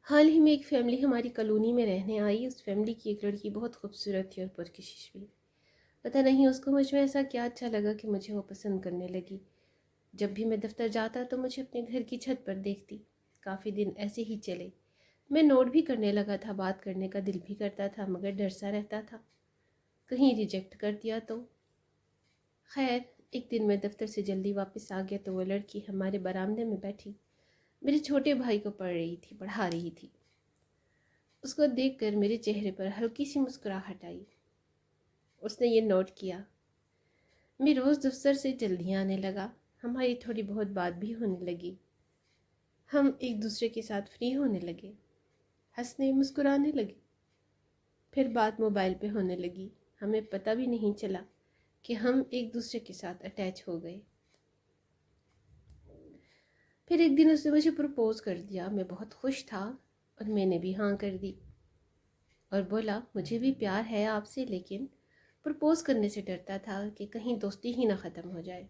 حال ہی میں ایک فیملی ہماری کالونی میں رہنے آئی۔ اس فیملی کی ایک لڑکی بہت خوبصورت تھی اور پرکشش بھی۔ پتہ نہیں اس کو مجھ میں ایسا کیا اچھا لگا کہ مجھے وہ پسند کرنے لگی۔ جب بھی میں دفتر جاتا تو مجھے اپنے گھر کی چھت پر دیکھتی۔ کافی دن ایسے ہی چلے۔ میں نوٹ بھی کرنے لگا تھا، بات کرنے کا دل بھی کرتا تھا، مگر ڈر سا رہتا تھا کہیں ریجیکٹ کر دیا تو۔ خیر، ایک دن میں دفتر سے جلدی واپس آ گیا تو وہ لڑکی ہمارے برآمدے میں بیٹھی میرے چھوٹے بھائی کو پڑھا رہی تھی۔ اس کو دیکھ کر میرے چہرے پر ہلکی سی مسکراہٹ آئی۔ اس نے یہ نوٹ کیا۔ میں روز دفتر سے جلدی آنے لگا۔ ہماری تھوڑی بہت بات بھی ہونے لگی۔ ہم ایک دوسرے کے ساتھ فری ہونے لگے، ہنسنے مسکرانے لگے۔ پھر بات موبائل پہ ہونے لگی۔ ہمیں پتہ بھی نہیں چلا کہ ہم ایک دوسرے کے ساتھ اٹیچ ہو گئے۔ پھر ایک دن اس نے مجھے پرپوز کر دیا۔ میں بہت خوش تھا اور میں نے بھی ہاں کر دی اور بولا مجھے بھی پیار ہے آپ سے، لیکن پرپوز کرنے سے ڈرتا تھا کہ کہیں دوستی ہی نہ ختم ہو جائے،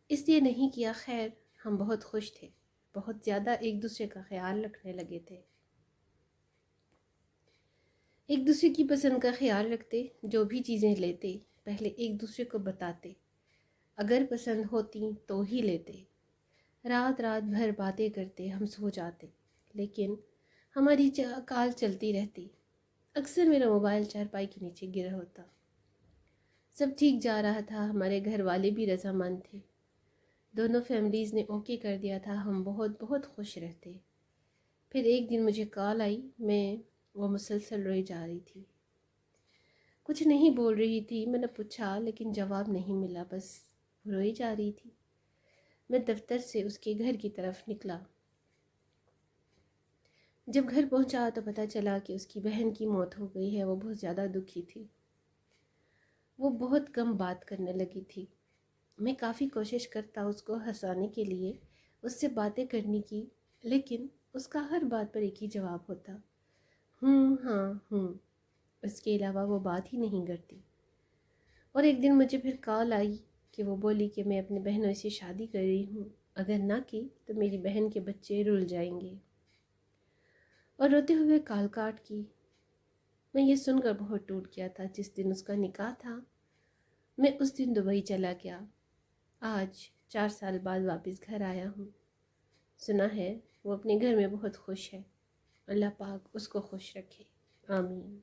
اس لیے نہیں کیا۔ خیر، ہم بہت خوش تھے، بہت زیادہ ایک دوسرے کا خیال رکھنے لگے تھے، ایک دوسرے کی پسند کا خیال رکھتے، جو بھی چیزیں لیتے پہلے ایک دوسرے کو بتاتے، اگر پسند ہوتی تو ہی لیتے۔ رات رات بھر باتیں کرتے، ہم سو جاتے لیکن ہماری کال چلتی رہتی۔ اکثر میرا موبائل چارپائی کے نیچے گرا ہوتا۔ سب ٹھیک جا رہا تھا، ہمارے گھر والے بھی رضامند تھے، دونوں فیملیز نے اوکے کر دیا تھا، ہم بہت بہت خوش رہتے۔ پھر ایک دن مجھے کال آئی، وہ مسلسل روئی جا رہی تھی، کچھ نہیں بول رہی تھی۔ میں نے پوچھا لیکن جواب نہیں ملا، بس روئی جا رہی تھی۔ میں دفتر سے اس کے گھر کی طرف نکلا۔ جب گھر پہنچا تو پتہ چلا کہ اس کی بہن کی موت ہو گئی ہے۔ وہ بہت زیادہ دکھی تھی، وہ بہت کم بات کرنے لگی تھی۔ میں کافی کوشش کرتا اس کو ہنسانے کے لیے، اس سے باتیں کرنے کی، لیکن اس کا ہر بات پر ایک ہی جواب ہوتا، ہاں ہوں۔ اس کے علاوہ وہ بات ہی نہیں کرتی۔ اور ایک دن مجھے پھر کال آئی کہ وہ بولی کہ میں اپنے بہنوئی سے شادی کر رہی ہوں، اگر نہ کی تو میری بہن کے بچے رل جائیں گے، اور روتے ہوئے کال کاٹ کی۔ میں یہ سن کر بہت ٹوٹ گیا تھا۔ جس دن اس کا نکاح تھا میں اس دن دبئی چلا گیا۔ آج 4 سال بعد واپس گھر آیا ہوں۔ سنا ہے وہ اپنے گھر میں بہت خوش ہے۔ اللہ پاک اس کو خوش رکھے، آمین۔